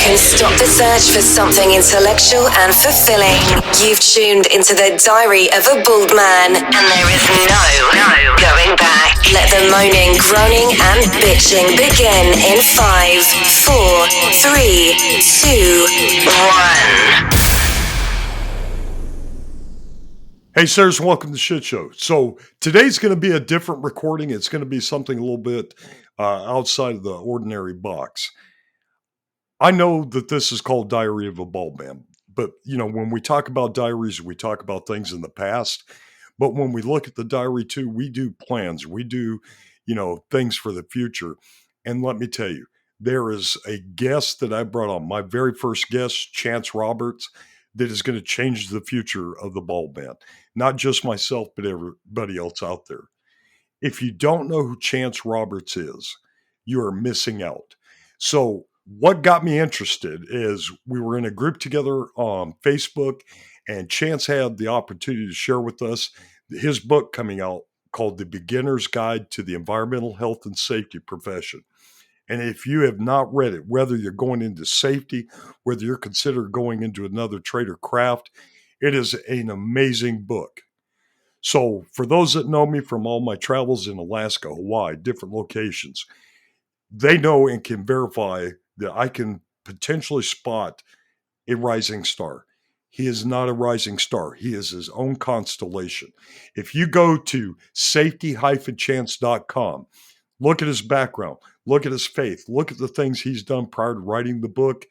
can stop the search for something intellectual and fulfilling. You've tuned into the Diary of a Bald Man, and there is no going back. Let the moaning, groaning, and bitching begin in 5, 4, 3, 2, 1. Hey, sirs, welcome to the Shit Show. So today's going to be a different recording. It's going to be something a little bit outside of the ordinary box. I know that this is called Diary of a Bald Man, but when we talk about diaries, we talk about things in the past. But when we look at the diary too, we do plans. We do, things for the future. And let me tell you, there is a guest that I brought on, my very first guest, Chance Roberts, that is going to change the future of the bald man. Not just myself, but everybody else out there. If you don't know who Chance Roberts is, you are missing out. So what got me interested is we were in a group together on Facebook, and Chance had the opportunity to share with us his book coming out called The Beginner's Guide to the Environmental Health and Safety Profession. And if you have not read it, whether you're going into safety, whether you're considering going into another trade or craft, it is an amazing book. So for those that know me from all my travels in Alaska, Hawaii, different locations, they know and can verify that I can potentially spot a rising star. He is not a rising star. He is his own constellation. If you go to safety-chance.com, look at his background, look at his faith, look at the things he's done prior to writing the book.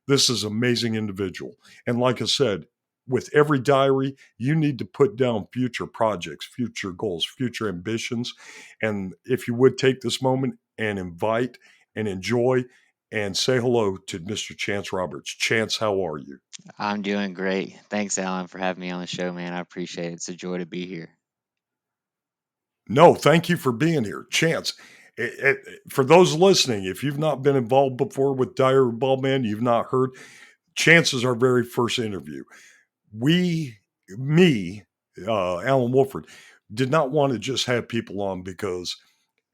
This is an amazing individual. And like I said, with every diary, you need to put down future projects, future goals, future ambitions. And if you would take this moment and invite and enjoy and say hello to Mr. Chance Roberts. Chance, how are you? I'm doing great. Thanks, Alan, for having me on the show, man. I appreciate it. It's a joy to be here. No, thank you for being here. Chance, for those listening, if you've not been involved before with Diary of a Bald Man, you've not heard, Chance is our very first interview. Alan Wolford, did not want to just have people on because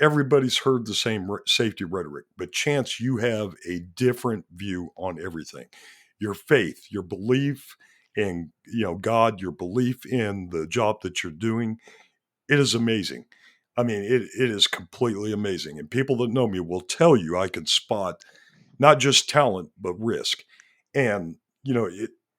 everybody's heard the same safety rhetoric. But Chance, you have a different view on everything. Your faith, your belief in God, your belief in the job that you're doing, it is amazing. I mean, it is completely amazing. And people that know me will tell you I can spot not just talent, but risk. And,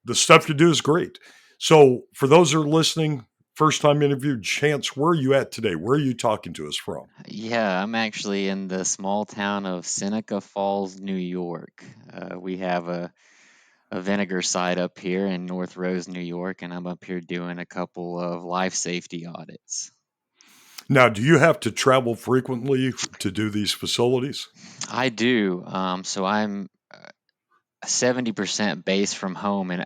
the stuff you do is great. So for those who are listening, first time interview, Chance, where are you at today? Where are you talking to us from? Yeah, I'm actually in the small town of Seneca Falls, New York. We have a vinegar site up here in North Rose, New York, and I'm up here doing a couple of life safety audits. Now, do you have to travel frequently to do these facilities? I do. So I'm 70% based from home in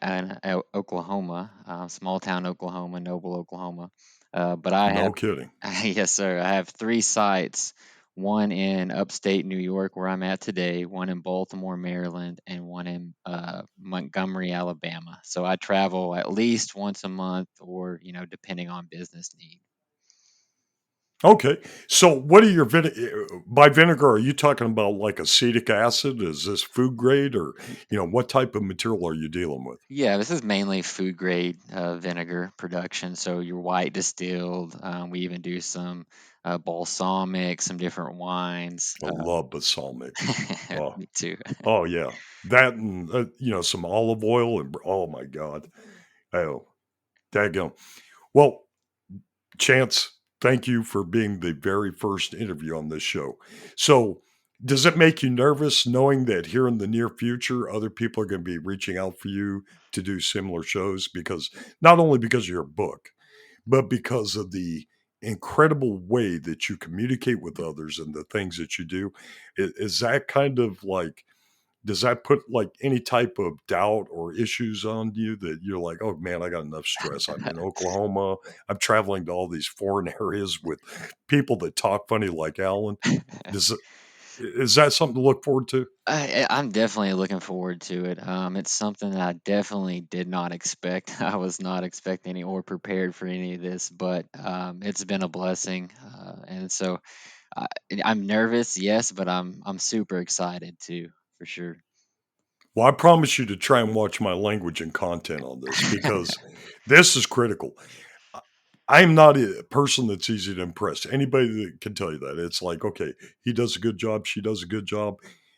Oklahoma, small town Oklahoma, Noble, Oklahoma. But I No have, kidding. yes, sir. I have three sites, one in upstate New York, where I'm at today, one in Baltimore, Maryland, and one in Montgomery, Alabama. So I travel at least once a month or, depending on business need. Okay. So what are your by vinegar, are you talking about like acetic acid? Is this food grade or, what type of material are you dealing with? Yeah, this is mainly food grade vinegar production. So your white distilled. We even do some balsamic, some different wines. I love balsamic. Oh, Me too. oh yeah. That and, some olive oil and, oh my God. Oh, daggone. Well, Chance, thank you for being the very first interview on this show. So, does it make you nervous knowing that here in the near future, other people are going to be reaching out for you to do similar shows? Because not only because of your book, but because of the incredible way that you communicate with others and the things that you do. Is that kind of like, does that put like any type of doubt or issues on you that you're like, oh man, I got enough stress. I'm in Oklahoma. I'm traveling to all these foreign areas with people that talk funny like Alan. Does it, is that something to look forward to? I'm definitely looking forward to it. It's something that I definitely did not expect. I was not expecting or prepared for any of this, but it's been a blessing. And so I, I'm nervous, yes, but I'm super excited too, for sure. Well, I promise you to try and watch my language and content on this because this is critical. I I'm not a person that's easy to impress. Anybody that can tell you that. It's like, okay, he does a good job, she does a good job,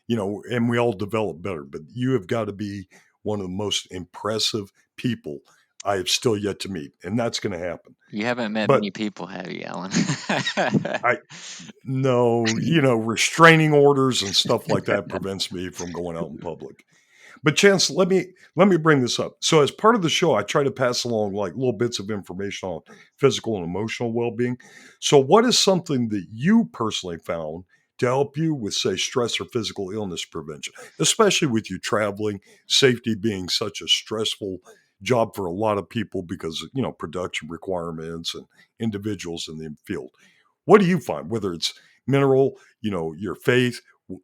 and we all develop better. But you have got to be one of the most impressive people I have still yet to meet, and that's going to happen. You haven't met But many people, have you, Alan? I no, restraining orders and stuff like that prevents me from going out in public. But Chance, let me bring this up. So as part of the show, I try to pass along like little bits of information on physical and emotional well-being. So what is something that you personally found to help you with, say, stress or physical illness prevention, especially with you traveling, safety being such a stressful job for a lot of people because production requirements and individuals in the field. What do you find, whether it's mineral, your faith,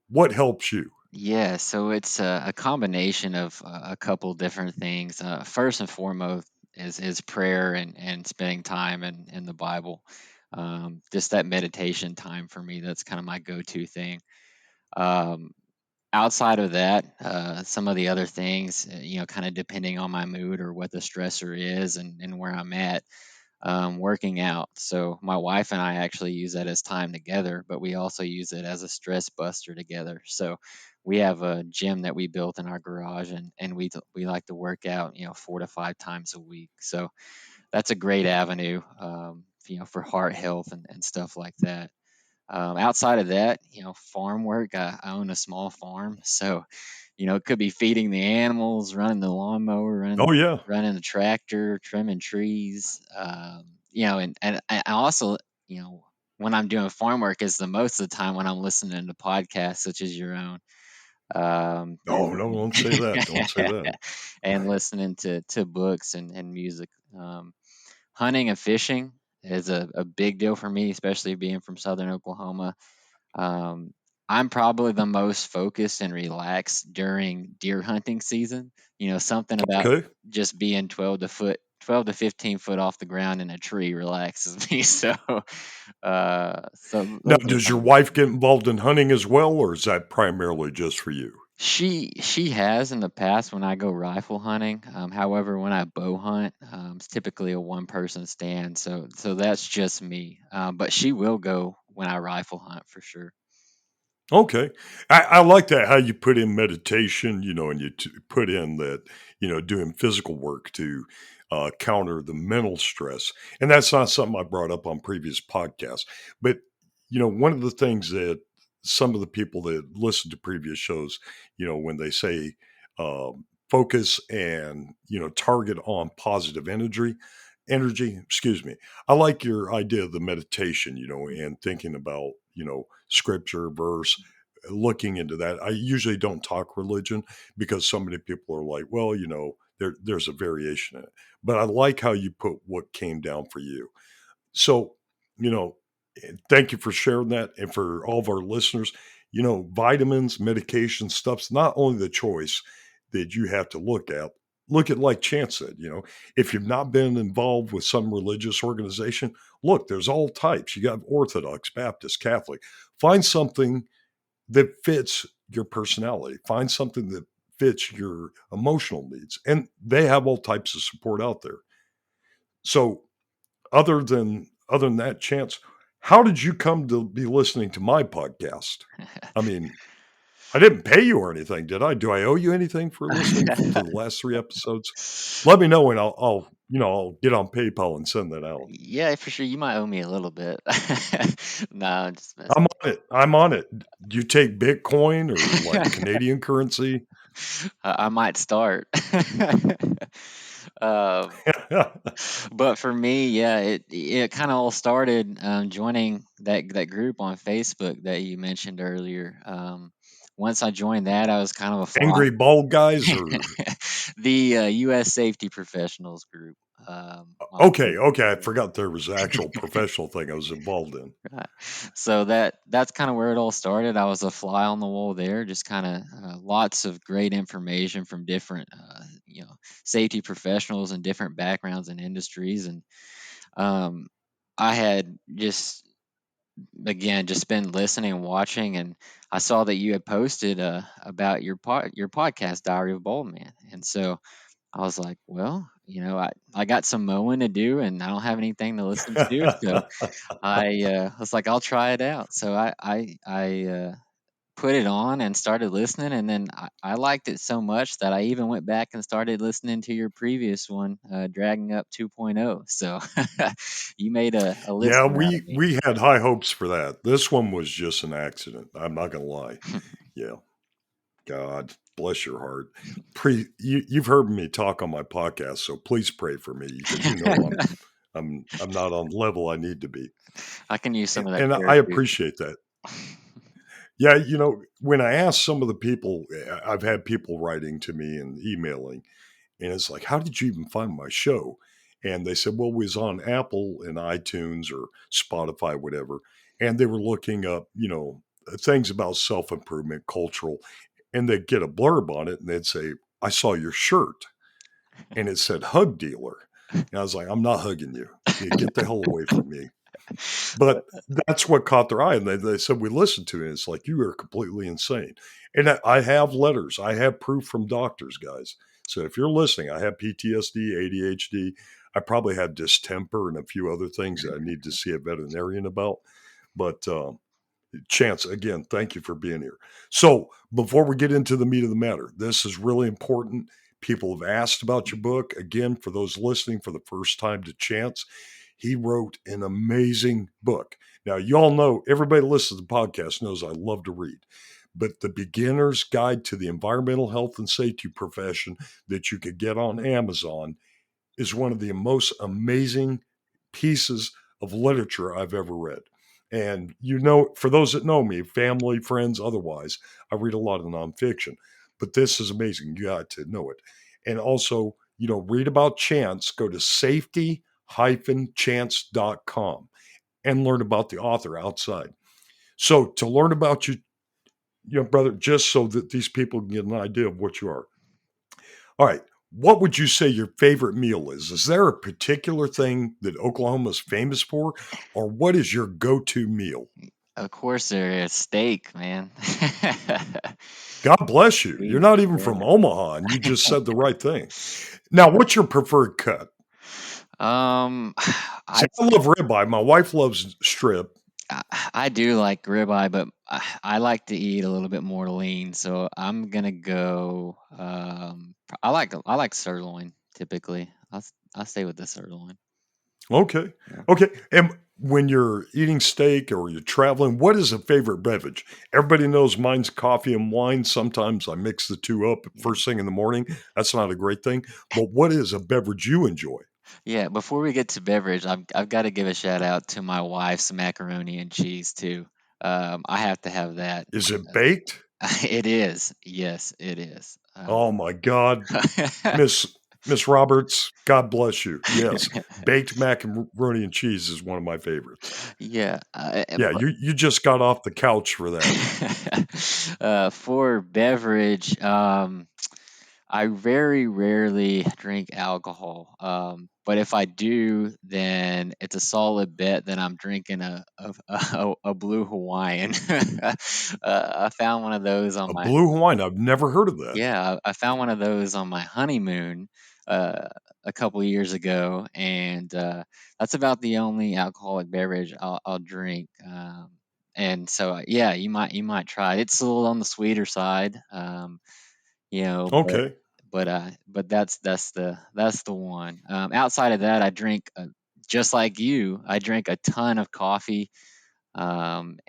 what helps you? Yeah, so it's a combination of a couple different things. First and foremost is prayer and spending time in the Bible. Just that meditation time for me, that's kind of my go-to thing. Um, Outside of that, some of the other things, kind of depending on my mood or what the stressor is and where I'm at, working out. So my wife and I actually use that as time together, but we also use it as a stress buster together. So we have a gym that we built in our garage, and we like to work out, 4 to 5 times a week. So that's a great avenue, for heart health and stuff like that. Outside of that, farm work. I own a small farm, so it could be feeding the animals, running the lawnmower, Oh yeah. running the tractor, trimming trees. And I also, when I'm doing farm work is the most of the time when I'm listening to podcasts such as your own. Oh, no, don't say that. Don't say that. And listening to books and music. Hunting and fishing is a big deal for me, especially being from southern Oklahoma. um, I'm probably the most focused and relaxed during deer hunting season. Something about Okay. just being 12 to 15 foot off the ground in a tree relaxes me. So Now, those are does some your of the wife things. get involved in hunting as well, or is that primarily just for you? She has in the past when I go rifle hunting. However, when I bow hunt, it's typically a one person stand, so that's just me. But she will go when I rifle hunt for sure. Okay. I like that how you put in meditation, and you put in that, doing physical work to counter the mental stress. And that's not something I brought up on previous podcasts. But, one of the things that some of the people that listen to previous shows, when they say focus and, target on positive excuse me. I like your idea of the meditation, and thinking about, scripture, verse, looking into that. I usually don't talk religion because so many people are like, well, there's a variation in it. But I like how you put what came down for you. So, you know, thank you for sharing that. And for all of our listeners, vitamins, medication, stuff's not only the choice that you have to look at like Chance said, if you've not been involved with some religious organization, look, there's all types. You got Orthodox, Baptist, Catholic. Find something that fits your personality. Find something that fits your emotional needs. And they have all types of support out there. So other than that, Chance, how did you come to be listening to my podcast? I mean, I didn't pay you or anything, did I? Do I owe you anything for listening to the last 3 episodes? Let me know and I'll get on PayPal and send that out. Yeah, for sure. You might owe me a little bit. No, I'm just I'm messing. on it. I'm on it. Do you take Bitcoin or like Canadian currency? I might start. Um, but for me, yeah, it kind of all started joining that group on Facebook that you mentioned earlier. Once I joined that, I was kind of a fly. Angry bald guys or The U.S. Safety Professionals group on okay, okay. I Facebook. forgot there was an actual professional thing I was involved in. Right. So that's kind of where it all started. I was a fly on the wall there, just kind of lots of great information from different, safety professionals and different backgrounds and industries, and um, I had just again, just been listening and watching, and I saw that you had posted about your podcast, Diary of a Bold Man, and so I was like, well, I got some mowing to do, and I don't have anything to listen to, so I was like, I'll try it out. So I put it on and started listening, and then I liked it so much that I even went back and started listening to your previous one, Dragging Up 2.0. So you made a Yeah, listener out of we me. we had high hopes for that. This one was just an accident. I'm not gonna lie. Yeah. God bless your heart. You've heard me talk on my podcast, so please pray for me because I'm not on the level I need to be. I can use some of that And I prayer too. appreciate that. Yeah, when I ask some of the people, I've had people writing to me and emailing, and it's like, "How did you even find my show?" And they said, "Well, it was on Apple and iTunes or Spotify, whatever." And they were looking up, things about self-improvement, cultural, and they'd get a blurb on it and they'd say, "I saw your shirt." And it said hug dealer. And I was like, "I'm not hugging you. You get the hell away from me." But that's what caught their eye, and they said, "We listened to it." It's like, "You are completely insane." And I have letters. I have proof from doctors, guys. So if you're listening, I have PTSD, ADHD. I probably have distemper and a few other things that I need to see a veterinarian about. But Chance, again, thank you for being here. So before we get into the meat of the matter, this is really important. People have asked about your book. Again, for those listening for the first time to Chance, he wrote an amazing book. Now, you all know, everybody that listens to the podcast knows I love to read, but The Beginner's Guide to the Environmental Health and Safety Profession that you could get on Amazon is one of the most amazing pieces of literature I've ever read. And for those that know me, family, friends, otherwise, I read a lot of nonfiction, but this is amazing. You got to know it. And also, read about Chance, go to safety-chance.com and learn about the author outside. So to learn about you, brother, just so that these people can get an idea of what you are. All right. What would you say your favorite meal is? Is there a particular thing that Oklahoma is famous for, or what is your go-to meal? Of course, there is steak, man. God bless you. You're Beef, not even from yeah. Omaha, and you just said the right thing. Now, what's your preferred cut? Um, See, I I love ribeye. My wife loves strip. I I do like ribeye, but I like to eat a little bit more lean, so I'm gonna go. I like sirloin typically. I'll stay with the sirloin. Okay. Yeah. Okay. And when you're eating steak or you're traveling, what is a favorite beverage? Everybody knows mine's coffee and wine. Sometimes I mix the two up first thing in the morning. That's not a great thing. But what is a beverage you enjoy? Yeah. Before we get to beverage, I've got to give a shout out to my wife's macaroni and cheese too. I have to have that. Is it baked? It is. Yes, it is. Oh my God. Miss Miss Roberts, God bless you. Yes. Baked macaroni and cheese is one of my favorites. Yeah. Yeah, you just got off the couch for that. For beverage, I very rarely drink alcohol. But if I do, then it's a solid bet that I'm drinking a blue Hawaiian. I found one of those on A my blue Hawaiian, I've never heard of that. yeah, I found one of those on my honeymoon uh, a couple years ago, and that's about the only alcoholic beverage I'll drink. And so, yeah, you might try it. It's a little on the sweeter side, but Okay. that's the one. Outside of that, I drink just like you. I drink a ton of coffee, and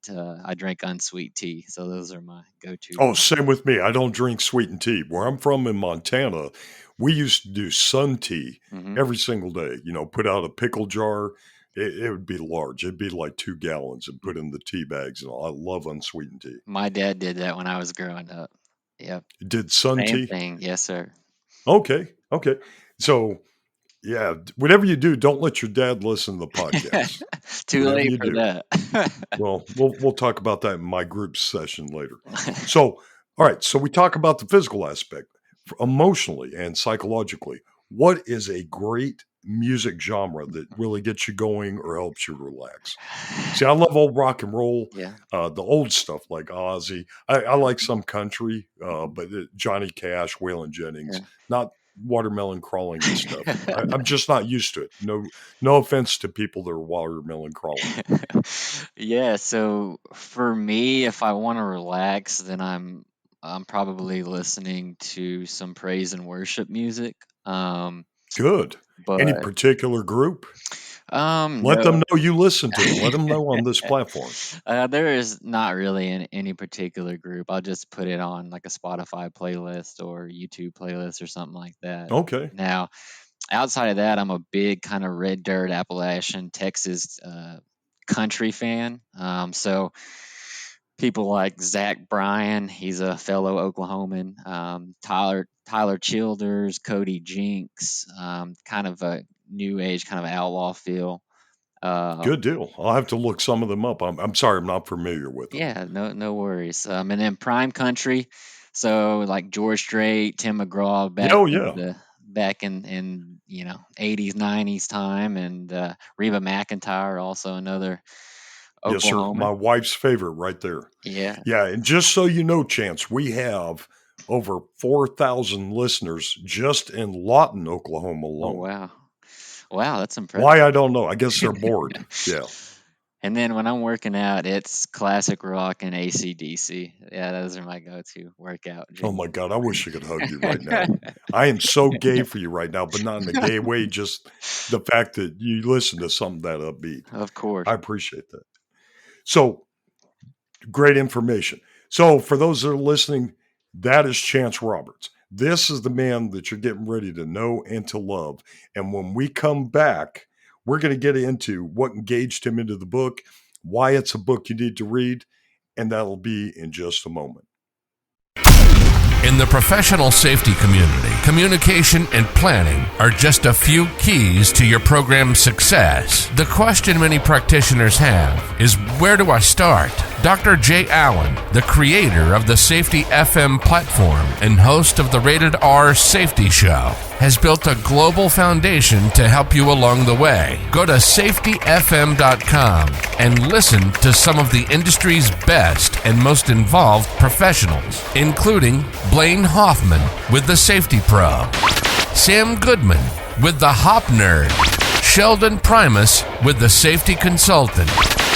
I drink unsweet tea. So those are my go-to. Oh, same with me. I don't drink sweetened tea. Where I'm from in Montana, we used to do sun tea Hmm. every single day. Put out a pickle jar. It would be large. It'd be like 2 gallons and put in the tea bags and all. I love unsweetened tea. My dad did that when I was growing up. Yep, Did sun same tea? thing. Yes, sir. Okay. Okay. So, yeah, whatever you do, don't let your dad listen to the podcast. Too Whatever late you for do. that. Well, we'll talk about that in my group session later. So, all right. So we talk about the physical aspect, emotionally and psychologically. what is a great music genre that really gets you going or helps you relax? See, I love old rock and roll, Yeah. the old stuff like Ozzy. I like some country, but Johnny Cash, Waylon Jennings, Yeah. not watermelon crawling and stuff. I'm just not used to it. No offense to people that are watermelon crawling. Yeah, so for me, if I want to relax, then I'm probably listening to some praise and worship music. Good. Any But particular group? Let them no. know you listen to them. Let them know on this platform. There is not really any particular group. I'll just put it on like a Spotify playlist or YouTube playlist or something like that. Okay. Now, outside of that, I'm a big kind of red dirt Appalachian Texas country fan. So people like Zach Bryan, he's a fellow Oklahoman. Tyler Childers, Cody Jinks, kind of a new age, kind of outlaw feel. Uh, Good deal. I'll have to look some of them up. I'm sorry, I'm not familiar with them. yeah, no worries. And then Prime Country, so like George Strait, Tim McGraw Yeah, oh, yeah. back in 80s 90s time, and Reba McEntire, also another Yes, sir. My Oklahoman. wife's favorite right there. Yeah. Yeah, and just so you know, Chance, we have over 4,000 listeners just in Lawton, Oklahoma Oh alone. wow, that's impressive. Why, I don't know. I guess they're bored. Yeah. And then when I'm working out, it's classic rock and AC/DC. Yeah, those are my go-to workout Oh, jams. my God. I wish I could hug you right now. I am so gay for you right now, but not in a gay way, just the fact that you listen to something that upbeat. Of course. I appreciate that. So, great information. So, for those that are listening, that is Chance Roberts. This is the man that you're getting ready to know and to love. And when we come back, we're going to get into what engaged him into the book, why it's a book you need to read, and that'll be in just a moment. In the professional safety community, communication and planning are just a few keys to your program's success. The question many practitioners have is, where do I start? Dr. Jay Allen, the creator of the Safety FM platform and host of the Rated R Safety Show, has built a global foundation to help you along the way. Go to safetyfm.com and listen to some of the industry's best and most involved professionals, including Blaine Hoffman with the Safety Pro, Sam Goodman with the Hop Nerd, Sheldon Primus with the Safety Consultant,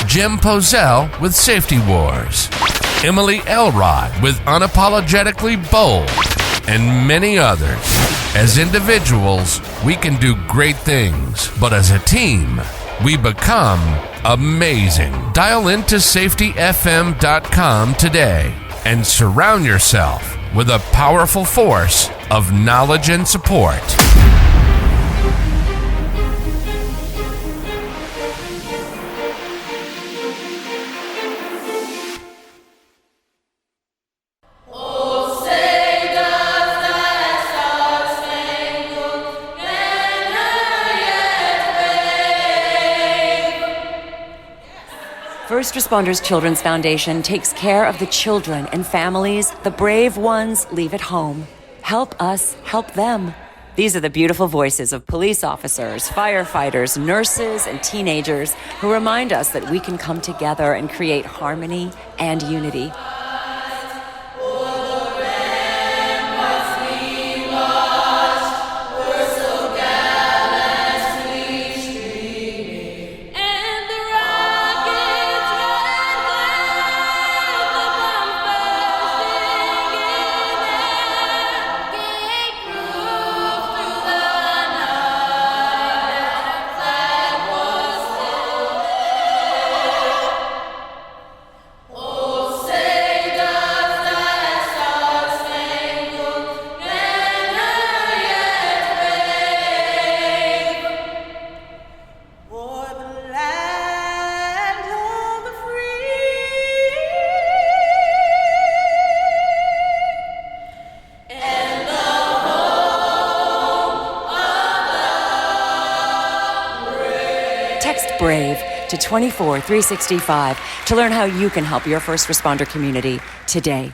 Jim Pozell with Safety Wars, Emily Elrod with Unapologetically Bold, and many others. As individuals, we can do great things, but as a team, we become amazing. Dial into safetyfm.com today and surround yourself with a powerful force of knowledge and support. First Responders Children's Foundation takes care of the children and families the brave ones leave at home. Help us help them. These are the beautiful voices of police officers, firefighters, nurses, and teenagers who remind us that we can come together and create harmony and unity. BRAVE to 24365 to learn how you can help your first responder community today.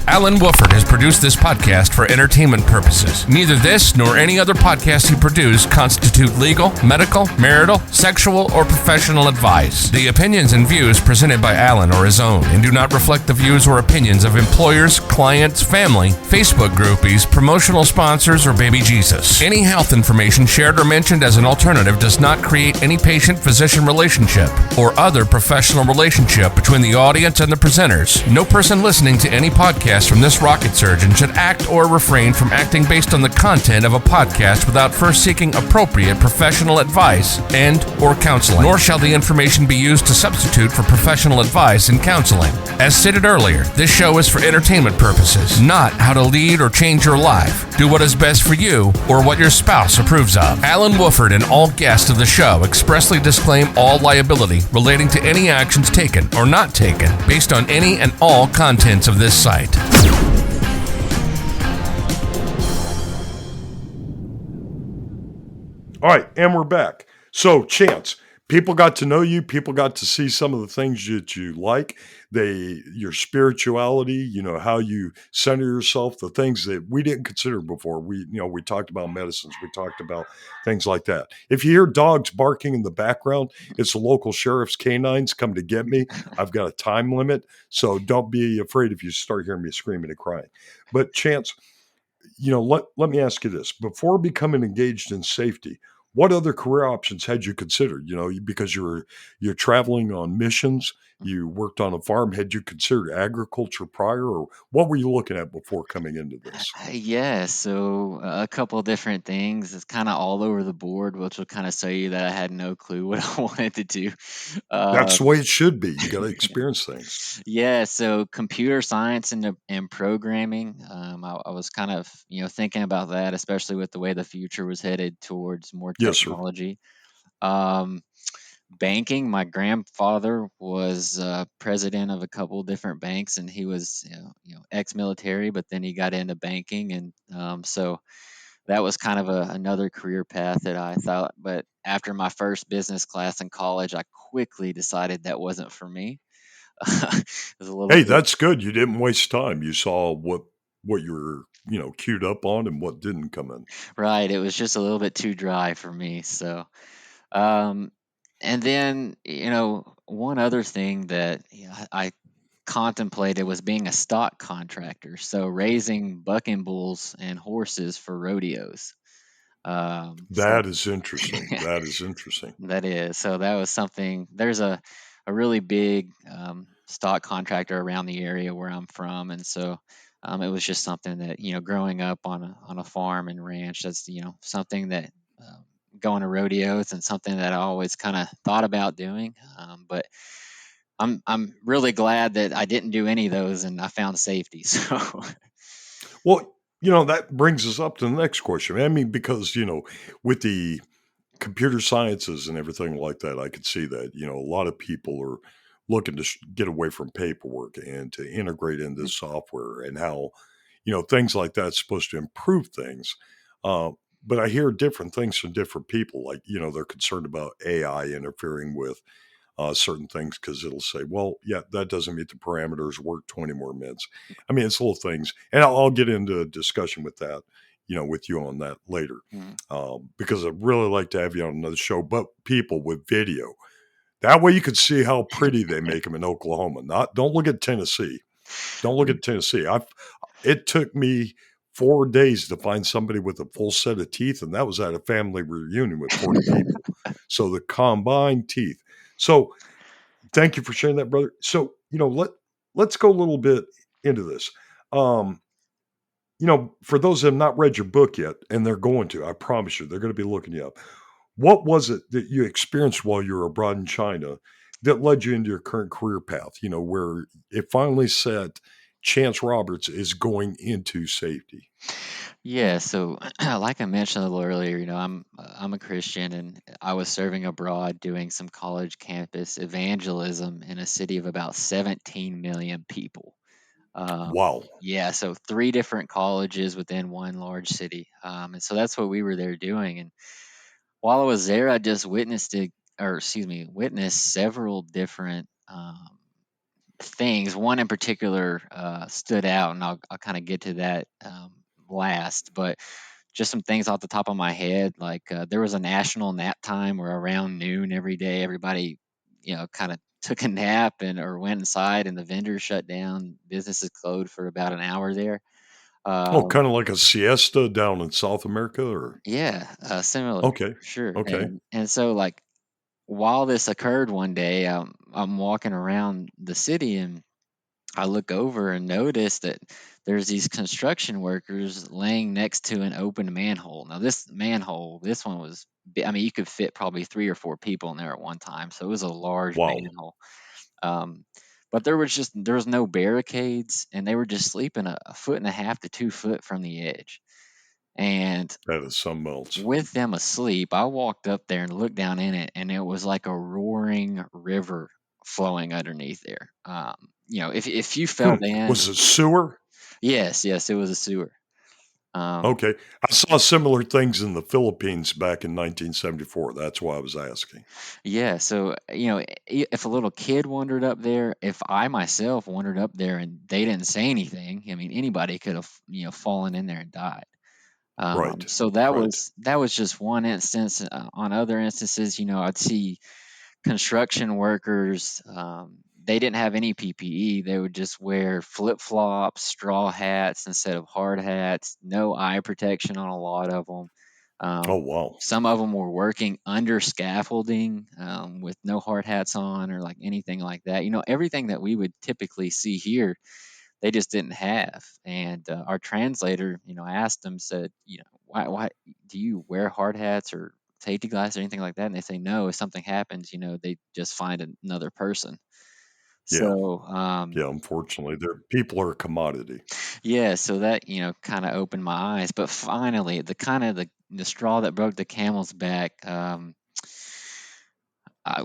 Alan Wooford has produced this podcast for entertainment purposes. Neither this nor any other podcast he produced constitute legal, medical, marital, sexual, or professional advice. The opinions and views presented by Alan are his own and do not reflect the views or opinions of employers, clients, family, Facebook groupies, promotional sponsors, or baby Jesus. Any health information shared or mentioned as an alternative does not create any patient-physician relationship or other professional relationship between the audience and the presenters. No person listening to any podcast from this rocket surgeon should act or refrain from acting based on the content of a podcast without first seeking appropriate professional advice and or counseling, nor shall the information be used to substitute for professional advice and counseling. As stated earlier, this show is for entertainment purposes, not how to lead or change your life. Do what is best for you or what your spouse approves of. Alan Wooford and all guests of the show expressly disclaim all liability relating to any actions taken or not taken based on any and all contents of this site. All right, and we're back. So, Chance, people got to know you. People got to see some of the things that you like. Your spirituality, how you center yourself, the things that we didn't consider before. We talked about medicines. We talked about things like that. If you hear dogs barking in the background, it's the local sheriff's canines come to get me. I've got a time limit, so don't be afraid if you start hearing me screaming and crying. But Chance, let me ask you this. Before becoming engaged in safety, what other career options had you considered? Because you're traveling on missions, you worked on a farm. Had you considered agriculture prior, or what were you looking at before coming into this? Yeah, so a couple of different things. It's kind of all over the board, which will kind of show you that I had no clue what I wanted to do. That's Uh, the way it should be. You got to experience things. yeah, so computer science and programming. I was kind of thinking about that, especially with the way the future was headed towards more Yes, sir. technology. Um, Banking. My grandfather was president of a couple different banks, and he was ex-military, but then he got into banking, and so that was kind of another career path that I thought. But after my first business class in college, I quickly decided that wasn't for me. It was a little Hey, bit that's good. You didn't waste time. You saw what you were queued up on and what didn't come in. right. It was just a little bit too dry for me. So, um, and then one other thing that I contemplated was being a stock contractor, so raising bucking bulls and horses for rodeos. So That is interesting. That is interesting. that is, so that was something. There's a really big stock contractor around the area where I'm from, and so it was just something that growing up on a farm and ranch, that's something that going to rodeos and something that I always kind of thought about doing. But I'm really glad that I didn't do any of those and I found safety. So Well, that brings us up to the next question. I mean, because, with the computer sciences and everything like that, I could see that, a lot of people are looking to get away from paperwork and to integrate into software and how, things like that's supposed to improve things. Uh, but I hear different things from different people. Like, they're concerned about AI interfering with certain things because it'll say, well, yeah, that doesn't meet the parameters, work 20 more minutes. I mean, it's little things. And I'll get into a discussion with that, with you on that later, mm, because I'd really like to have you on another show, but people with video. That way you can see how pretty they make them in Oklahoma. Don't look at Tennessee. Don't look at Tennessee. It took me 4 days to find somebody with a full set of teeth, and that was at a family reunion with 40 people. So the combined teeth. So thank you for sharing that, brother. So, let's go a little bit into this. Um, for those that have not read your book yet, and they're going to, I promise you, they're going to be looking you up. What was it that you experienced while you were abroad in China that led you into your current career path, where it finally said Chance Roberts is going into safety? yeah, so like I mentioned a little earlier, I'm a Christian and I was serving abroad doing some college campus evangelism in a city of about 17 million people. Wow. Yeah, so three different colleges within one large city. And so that's what we were there doing. And while I was there, I just witnessed several different things. One in particular stood out, and I'll kind of get to that last. But just some things off the top of my head, like there was a national nap time where around noon every day, everybody, kind of took a nap and or went inside, and the vendors shut down. Businesses closed for about an hour there. Oh, Um, kinda like a siesta down in South America, or yeah, similar okay, for sure. okay. And so like while this occurred one day, I'm walking around the city and I look over and notice that there's these construction workers laying next to an open manhole. Now, this manhole, this one was, I mean, you could fit probably 3 or 4 people in there at one time. So it was a large Wow, manhole. Um, but there was no barricades, and they were just sleeping a foot and a half to 2 foot from the edge. And that is something else. with them asleep, I walked up there and looked down in it, and it was like a roaring river flowing underneath there. If you fell Was in, it sewer? yes, it was a sewer. Um, Okay. I saw similar things in the Philippines back in 1974, that's why I was asking. yeah, so if a little kid wandered up there, if I myself wandered up there and they didn't say anything, I mean, anybody could have fallen in there and died. Right, So that right. was just one instance. On other instances, I'd see construction workers, they didn't have any PPE. They would just wear flip flops, straw hats instead of hard hats, no eye protection on a lot of them. Oh, Um, wow. some of them were working under scaffolding with no hard hats on or like anything like that. Everything that we would typically see here, they just didn't have. And our translator, I asked them, said, why do you wear hard hats or safety glasses or anything like that? And they say, no, if something happens, they just find another person. Yeah, So, yeah, unfortunately, people are a commodity. yeah, so that, kind of opened my eyes. But finally, the straw that broke the camel's back,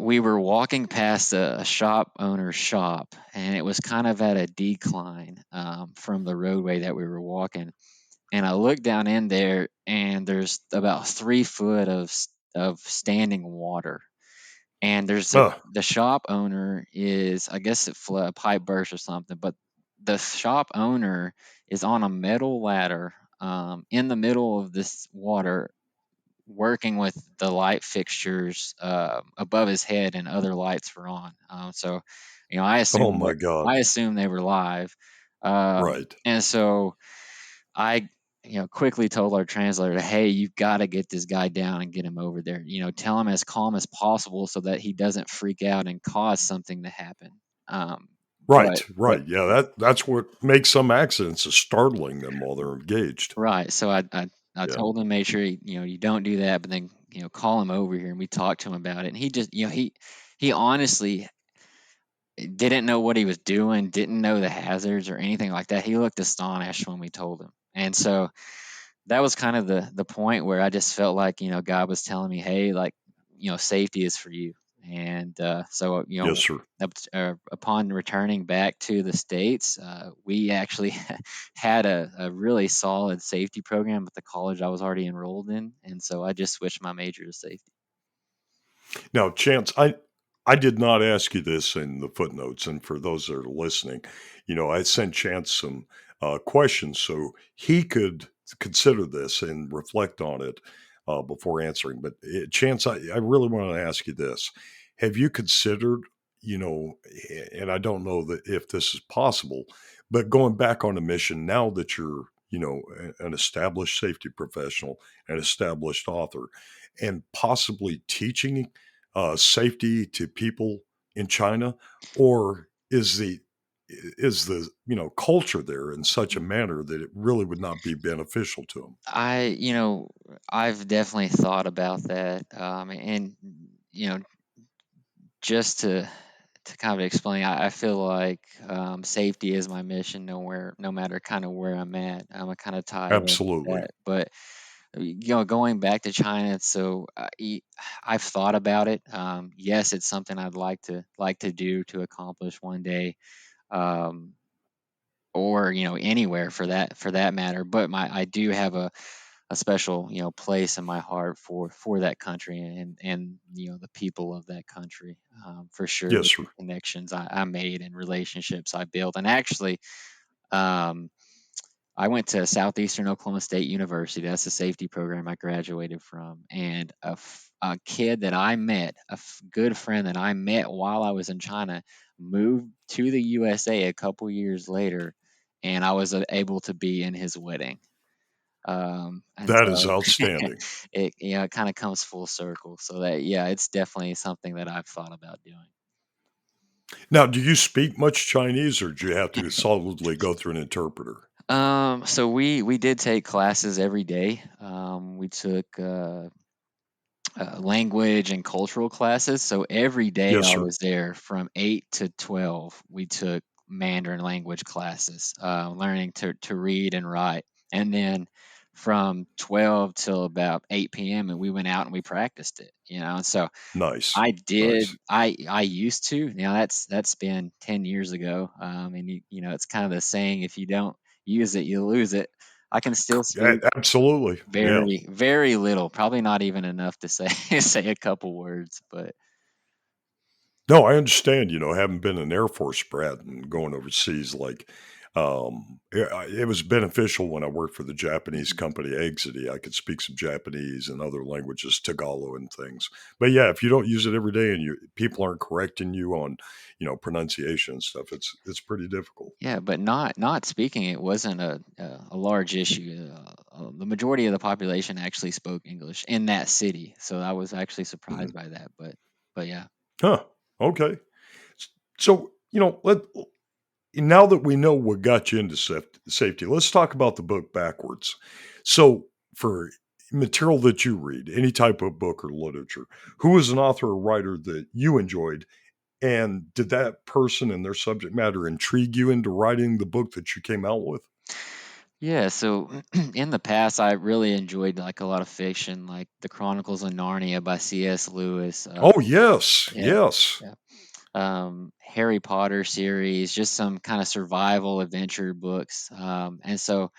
we were walking past a shop owner's shop, and it was kind of at a decline from the roadway that we were walking. And I look down in there, and there's about 3 foot of standing water. And Ugh, the shop owner is, I guess it a pipe burst or something, but the shop owner is on a metal ladder in the middle of this water, working with the light fixtures above his head, and other lights were on. So, oh my god. I assumed they were live. Right. And so I, quickly told our translator, "Hey, you've got to get this guy down and get him over there. Tell him as calm as possible so that he doesn't freak out and cause something to happen." Um, Right, but right, yeah, that's what makes some accidents is startling them while they're engaged. right, so I Yeah, told him, make sure you don't do that, but then call him over here, and we talked to him about it, and he just he honestly didn't know what he was doing, didn't know the hazards or anything like that. He looked astonished when we told him, and so that was kind of the point where I just felt like God was telling me, hey, like safety is for you. And so yes, sir. upon returning back to the states, we actually had a really solid safety program at the college I was already enrolled in, and so I just switched my major to safety. Now, Chance, I did not ask you this in the footnotes, and for those that are listening, I sent Chance some questions so he could consider this and reflect on it before answering. But Chance, I really want to ask you this: have you considered, and I don't know that if this is possible, but going back on a mission now that you're, an established safety professional, an established author, and possibly teaching safety to people in China, or is the culture there in such a manner that it really would not be beneficial to them? I've definitely thought about that, and you know, just to kind of explain, I feel like safety is my mission, no matter kind of where I'm at. I'm kind of tied in with Absolutely. that. But going back to China, so I've thought about it. Yes, it's something I'd like to do to accomplish one day, or anywhere for that matter. But I do have a special, place in my heart for that country and the people of that country, for sure, Yes, with sir. the connections I made and relationships I built. And actually, um, I went to Southeastern Oklahoma State University. That's the safety program I graduated from. And a kid that I met, good friend that I met while I was in China, moved to the USA a couple years later, and I was able to be in his wedding. And That is so outstanding. it kind of comes full circle. So that, yeah, it's definitely something that I've thought about doing. Now, do you speak much Chinese, or do you have to solidly go through an interpreter? So we did take classes every day. We took language and cultural classes. So every day Yes, I sir. was there from 8 to 12. We took Mandarin language classes, learning to read and write. And then from 12 till about 8 p.m. and we went out and we practiced it, And so Nice. I did. Nice. I used to. Now that's been 10 years ago. And it's kind of the saying, if you don't use it, you lose it. I can still speak Absolutely. Yeah. very, very little, probably not even enough to say say a couple words, but No, I understand, having been an Air Force brat and going overseas, it was beneficial when I worked for the Japanese mhm. company Exity. I could speak some Japanese and other languages, Tagalog and things. But yeah, if you don't use it every day and people aren't correcting you on, pronunciation and stuff, it's pretty difficult. Yeah, but not speaking it wasn't a large issue. The majority of the population actually spoke English in that city, so I was actually Mhm. surprised by that. But yeah. Huh. Okay. So, now that we know what got you into safety, let's talk about the book backwards. So, for material that you read, any type of book or literature, who is an author or writer that you enjoyed? And did that person and their subject matter intrigue you into writing the book that you came out with? Yeah, so in the past, I really enjoyed like a lot of fiction, like The Chronicles of Narnia by C.S. Lewis. Oh, yes. Yeah, Yes. yeah. Harry Potter series, just some kind of survival adventure books. And so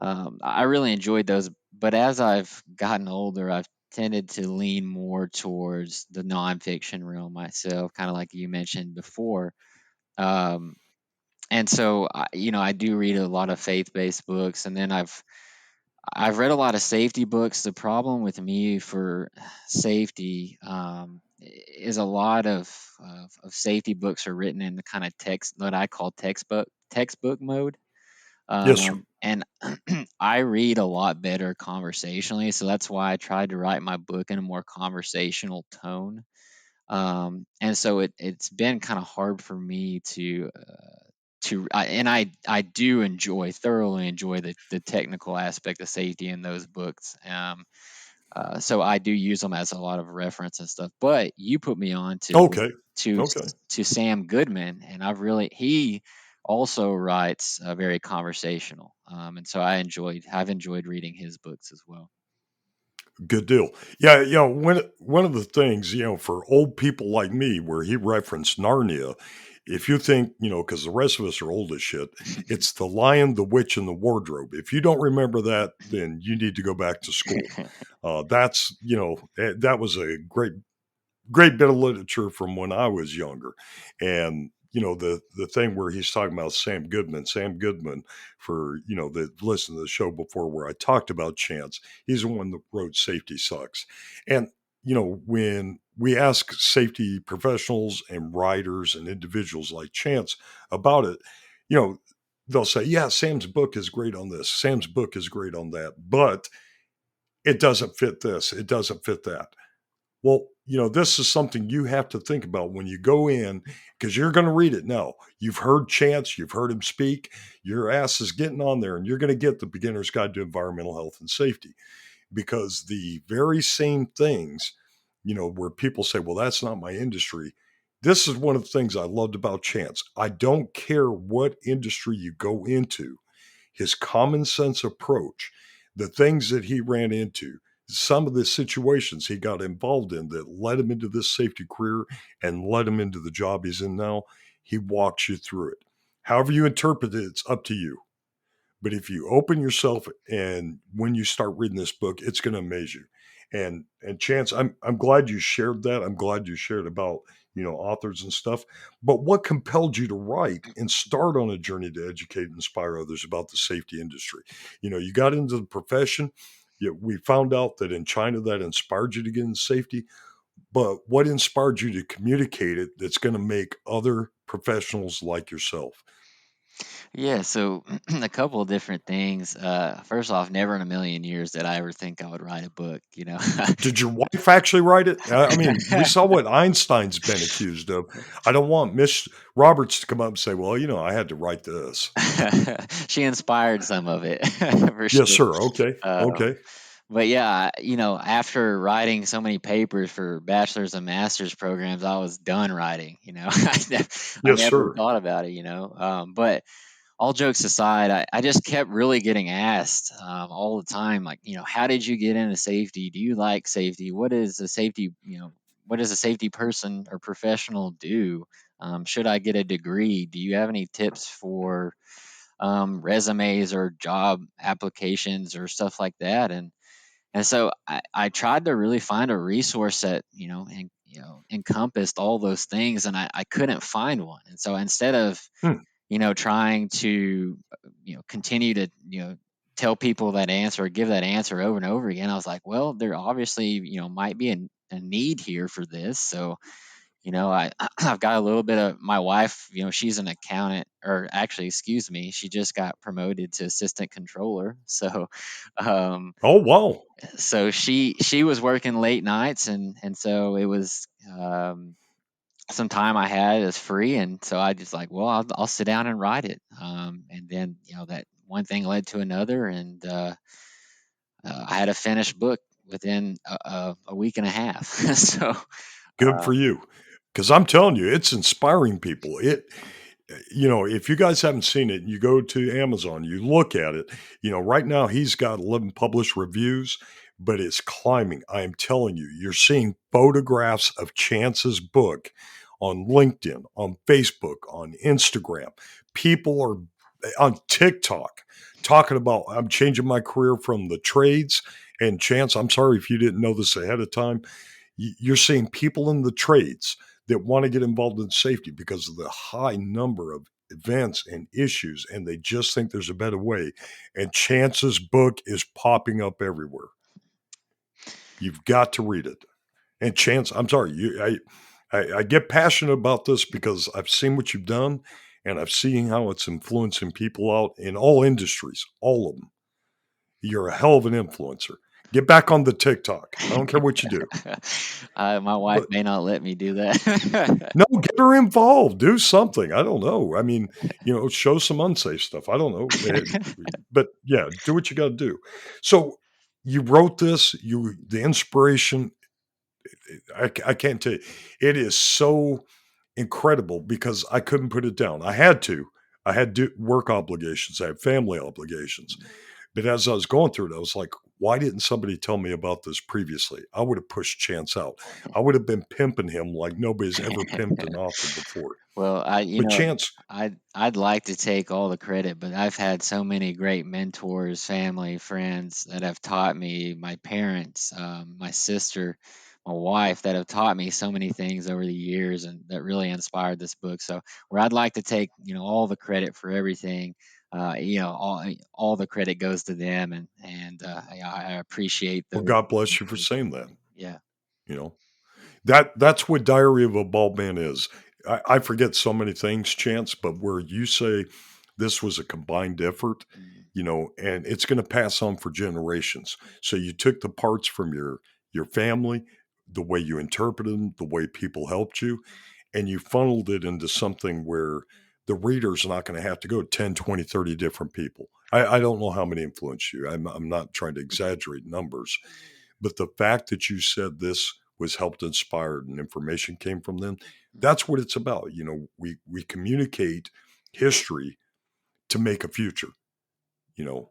I really enjoyed those. But as I've gotten older, I've tended to lean more towards the nonfiction realm myself, kind of like you mentioned before. Um, and so, I do read a lot of faith-based books, and then I've read a lot of safety books. The problem with me for safety is a lot of safety books are written in the kind of text that I call textbook mode. Yes, sir. And I read a lot better conversationally, so that's why I tried to write my book in a more conversational tone. And so it's been kind of hard for me and I do thoroughly enjoy the technical aspect of safety in those books. So I do use them as a lot of reference and stuff. But you put me on Okay. to Okay. to Sam Goodman, and he also writes very conversational. And so I've enjoyed reading his books as well. Good deal. Yeah, one of the things, for old people like me, where he referenced Narnia, if you think, because the rest of us are old as shit, it's The Lion, the Witch, and the Wardrobe. If you don't remember that, then you need to go back to school. That was a great bit of literature from when I was younger. And the thing where he's talking about Sam Goodman, for that listened to the show before where I talked about Chance, he's the one that wrote Safety Sucks. And when we ask safety professionals and writers and individuals like Chance about it, you know, they'll say, yeah, Sam's book is great on this, Sam's book is great on that, but it doesn't fit this, it doesn't fit that. Well, this is something you have to think about when you go in, because you're going to read it now. You've heard Chance, you've heard him speak, your ass is getting on there, and you're going to get the Beginner's Guide to Environmental Health and Safety, because the very same things, where people say, well, that's not my industry. This is one of the things I loved about Chance. I don't care what industry you go into, his common sense approach, the things that he ran into, some of the situations he got involved in that led him into this safety career and led him into the job he's in now, he walks you through it. However you interpret it, it's up to you. But if you open yourself and when you start reading this book, it's going to amaze you. And Chance, I'm glad you shared that. I'm glad you shared about, authors and stuff. But what compelled you to write and start on a journey to educate and inspire others about the safety industry? You got into the profession. We found out that in China that inspired you to get into safety. But what inspired you to communicate it that's going to make other professionals like yourself? Yeah, so a couple of different things. First off, never in a million years did I ever think I would write a book, you know. Did your wife actually write it? I mean, we saw what Einstein's been accused of. I don't want Miss Roberts to come up and say, well, I had to write this. She inspired some of it for Yes, sure. sir. Okay. Um, Okay. but yeah, after writing so many papers for bachelor's and master's programs, I was done writing. I Yes, never sir. thought about it. But all jokes aside, I just kept really getting asked all the time, like, how did you get into safety? Do you like safety? What does a safety person or professional do? Should I get a degree? Do you have any tips for resumes or job applications or stuff like that? And so I tried to really find a resource that encompassed all those things, and I couldn't find one. And so instead of Hmm. trying to continue to tell people that answer or give that answer over and over again, I was like, well, there obviously might be a need here for this. So I've got a little bit of my wife, she's an accountant, or actually, excuse me, she just got promoted to assistant controller. So um Oh, wow. she was working late nights, and so it was some time I had as free, and so I just like, well, I'll sit down and write it. And then that one thing led to another, and I had a finished book within a week and a half. So Good for you. Because I'm telling you, it's inspiring people. If you guys haven't seen it, you go to Amazon, you look at it, right now he's got 11 published reviews, but it's climbing. I am telling you, you're seeing photographs of Chance's book on LinkedIn, on Facebook, on Instagram. People are on TikTok talking about, I'm changing my career from the trades. And Chance, I'm sorry if you didn't know this ahead of time. You're seeing people in the trades that want to get involved in safety because of the high number of events and issues, and they just think there's a better way. And Chance's book is popping up everywhere. You've got to read it. And Chance, I'm sorry, I get passionate about this because I've seen what you've done, and I've seen how it's influencing people out in all industries, all of them. You're a hell of an influencer. Get back on the TikTok. I don't care what you do. my wife But may not let me do that. no, get her involved. Do something. I don't know. I mean, show some unsafe stuff. I don't know. But yeah, do what you got to do. So you wrote this, the inspiration. I can't tell you. It is so incredible because I couldn't put it down. I had to. I had work obligations. I had family obligations. But as I was going through it, I was like, why didn't somebody tell me about this previously? I would have pushed Chance out. I would have been pimping him like nobody's ever pimped an author before. Well, But Chance, I'd like to take all the credit, but I've had so many great mentors, family, friends that have taught me, my parents, my sister, my wife, that have taught me so many things over the years, and that really inspired this book. So where I'd like to take, all the credit for everything, all the credit goes to them, and I appreciate well, those. God bless you for saying that. Yeah. You know, that's what Diary of a Bald Man is. I forget so many things, Chance, but where you say this was a combined effort, Mm. and it's going to pass on for generations. So you took the parts from your family, the way you interpreted them, the way people helped you, and you funneled it into something where the reader's not going to have to go 10, 20, 30 different people. I don't know how many influenced you. I'm not trying to exaggerate numbers, but the fact that you said this was helped inspired and information came from them, that's what it's about. We communicate history to make a future, you know,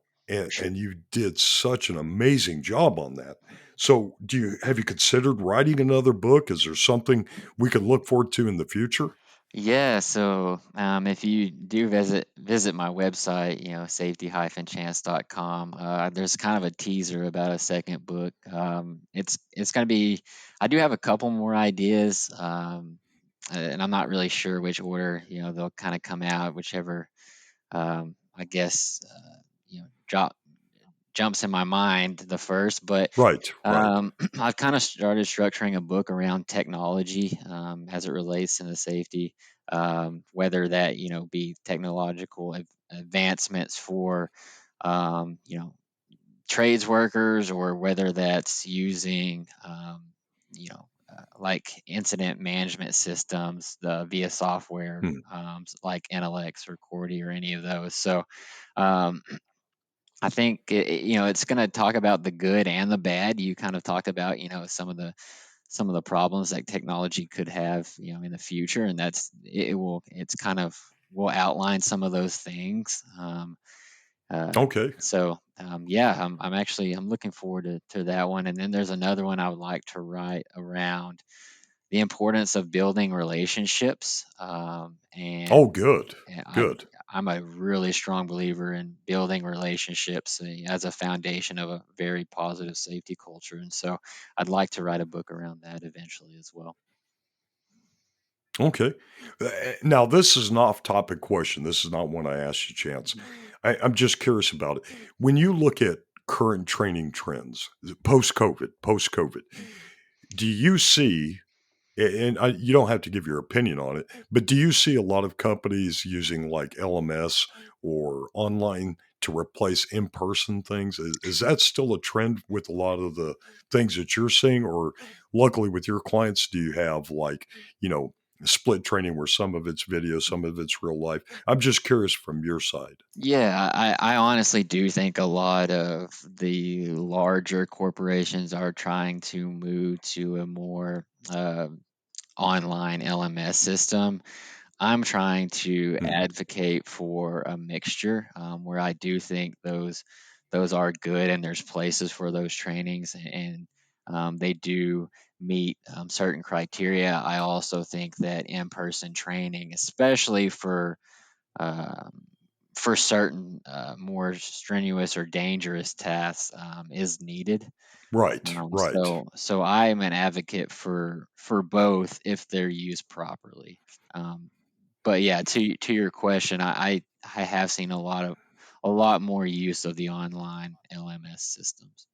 Sure. and you did such an amazing job on that. So have you considered writing another book? Is there something we could look forward to in the future? Yeah, so if you do visit my website, safety-chance.com, there's kind of a teaser about a second book. It's going to be, I do have a couple more ideas, and I'm not really sure which order, they'll kind of come out, whichever, I guess, jumps in my mind the first, but Right, right. I've kind of started structuring a book around technology as it relates to the safety, whether that be technological advancements for you know trades workers, or whether that's using like incident management systems via software, Hmm. like NLX or Cordy or any of those. So um, I think it's going to talk about the good and the bad. You kind of talked about some of the problems that technology could have in the future, and it's kind of will outline some of those things. Uh, Okay. yeah, I'm looking forward to that one. And then there's another one I would like to write around the importance of building relationships, Oh, good, and good. I'm a really strong believer in building relationships as a foundation of a very positive safety culture. And so I'd like to write a book around that eventually as well. Okay. Now, this is an off-topic question. This is not one I asked you, Chance. I'm just curious about it. When you look at current training trends, post-COVID, do you see, and you don't have to give your opinion on it, but do you see a lot of companies using like LMS or online to replace in-person things? Is that still a trend with a lot of the things that you're seeing? Or luckily with your clients, do you have like, you know, split training where some of it's video, some of it's real life? I'm just curious from your side. Yeah, I honestly do think a lot of the larger corporations are trying to move to a more online LMS system. I'm trying to Hmm. advocate for a mixture, where I do think those are good, and there's places for those trainings, and they do meet certain criteria. I also think that in-person training, especially um, for certain more strenuous or dangerous tasks, is needed. Right, right. So I am an advocate for both if they're used properly. Um, but yeah, to your question, I have seen a lot more use of the online LMS systems.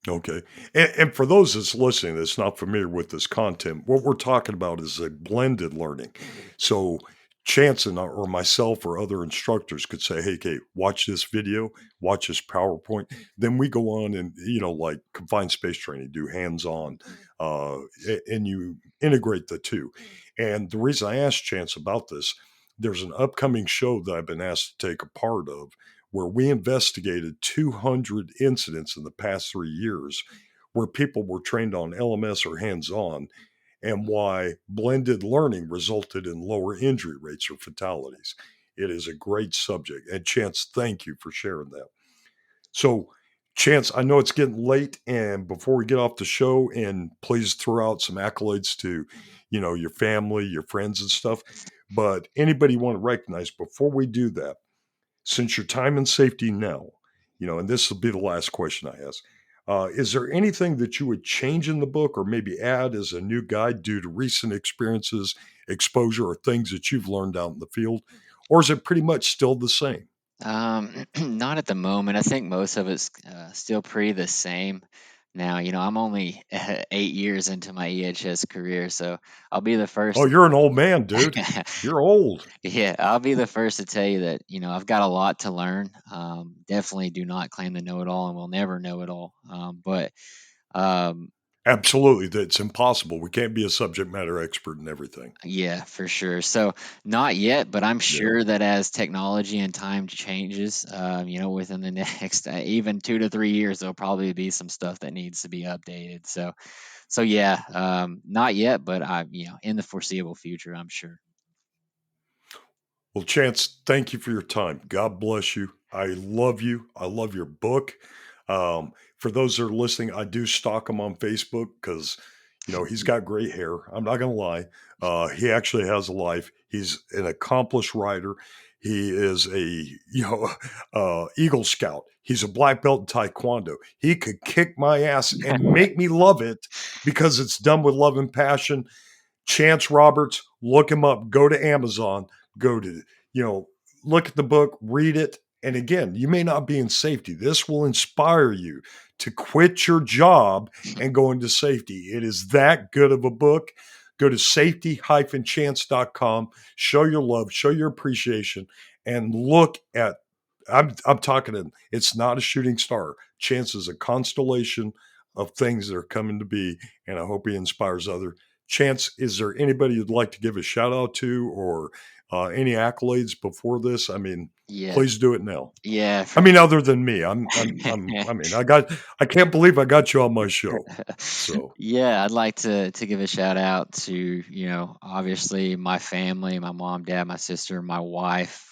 Okay. And for those that's listening that's not familiar with this content, what we're talking about is a blended learning. So Chance and or myself or other instructors could say, hey, Kate, watch this video, watch this PowerPoint. Then we go on and, like confined space training, do hands-on, and you integrate the two. And the reason I asked Chance about this, there's an upcoming show that I've been asked to take a part of where we investigated 200 incidents in the past 3 years where people were trained on LMS or hands on, and why blended learning resulted in lower injury rates or fatalities. It is a great subject. And Chance, thank you for sharing that. So, Chance, I know it's getting late, and before we get off the show, and please throw out some accolades to, your family, your friends, and stuff. But anybody you want to recognize before we do that, since your time and safety now, and this will be the last question I ask, is there anything that you would change in the book or maybe add as a new guide due to recent experiences, exposure, or things that you've learned out in the field? Or is it pretty much still the same? Not at the moment. I think most of it's still pretty the same. Now, I'm only 8 years into my EHS career, so I'll be the Oh, first. you're an old man, dude. You're old. Yeah, I'll be the first to tell you that, I've got a lot to learn. Definitely do not claim to know it all, and will never know it all. But um, Absolutely. That's impossible. We can't be a subject matter expert in everything. yeah, for sure. So not yet, but I'm Yeah. sure that as technology and time changes, within the next even 2 to 3 years, there'll probably be some stuff that needs to be updated. So yeah, not yet, but in the foreseeable future, I'm sure. Well, Chance, thank you for your time. God bless you. I love you. I love your book. For those that are listening, I do stalk them on Facebook because, He's got gray hair. I'm not going to lie. He actually has a life. He's an accomplished rider. He is a, Eagle Scout. He's a black belt in taekwondo. He could kick my ass and make me love it because it's done with love and passion. Chance Roberts, look him up. Go to Amazon. Go to, look at the book, read it. And again, you may not be in safety. This will inspire you to quit your job and go into safety. It is that good of a book. Go to safety-chance.com, show your love, show your appreciation, and look at, I'm talking, it's not a shooting star. Chance is a constellation of things that are coming to be, and I hope he inspires others. Chance, is there anybody you'd like to give a shout out to or any accolades before this? Please do it now. Yeah. Other than me, I can't believe I got you on my show. So yeah, I'd like to give a shout out to, obviously my family, my mom, dad, my sister, my wife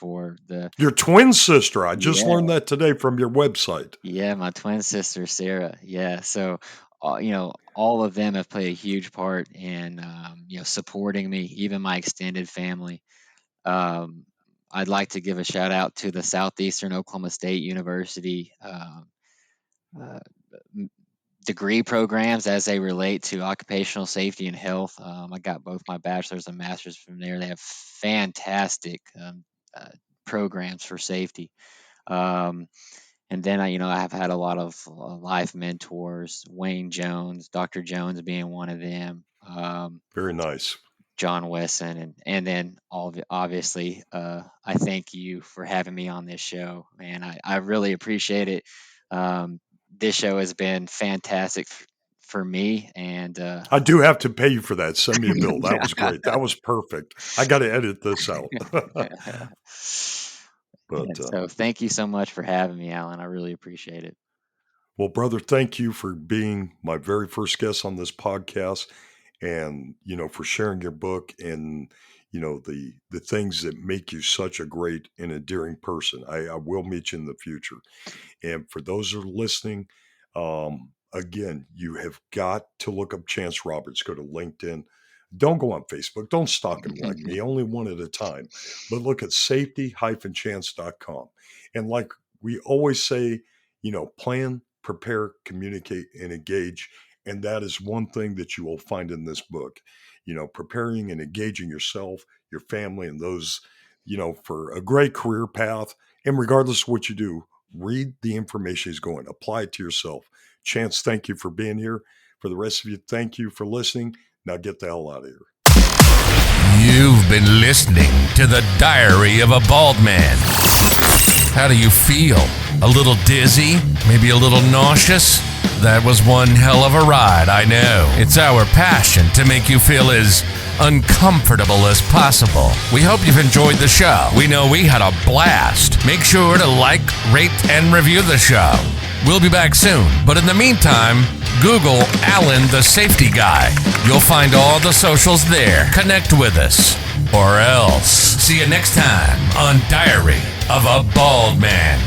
your twin sister. I just learned that today from your website. Yeah, my twin sister, Sarah. Yeah. So, all of them have played a huge part in, supporting me, even my extended family. I'd like to give a shout out to the Southeastern Oklahoma State University degree programs as they relate to occupational safety and health. I got both my bachelor's and master's from there. They have fantastic programs for safety. And then I have had a lot of life mentors, Wayne Jones, Dr. Jones being one of them. Very nice. John Wesson, and then obviously, I thank you for having me on this show, man. I really appreciate it. This show has been fantastic for me, and I do have to pay you for that. Send me a bill. That was great. That was perfect. I got to edit this out. So thank you so much for having me, Alan. I really appreciate it. Well, brother, thank you for being my very first guest on this podcast, and for sharing your book and the things that make you such a great and endearing person. I will meet you in the future. And for those who are listening, again, you have got to look up Chance Roberts. Go to LinkedIn. Don't go on Facebook. Don't stalk him like me, only one at a time. But look at safety-chance.com. And like we always say, plan, prepare, communicate, and engage. And that is one thing that you will find in this book, preparing and engaging yourself, your family, and those, for a great career path. And regardless of what you do, read the information he's going, apply it to yourself. Chance, thank you for being here. For the rest of you, thank you for listening. Now get the hell out of here. You've been listening to The Diary of a Bald Man. How do you feel? A little dizzy? Maybe a little nauseous? That was one hell of a ride, I know. It's our passion to make you feel as uncomfortable as possible. We hope you've enjoyed the show. We know we had a blast. Make sure to like, rate, and review the show. We'll be back soon, but in the meantime, Google Alan the Safety Guy. You'll find all the socials there. Connect with us, or else. See you next time on Diary of a Bald Man.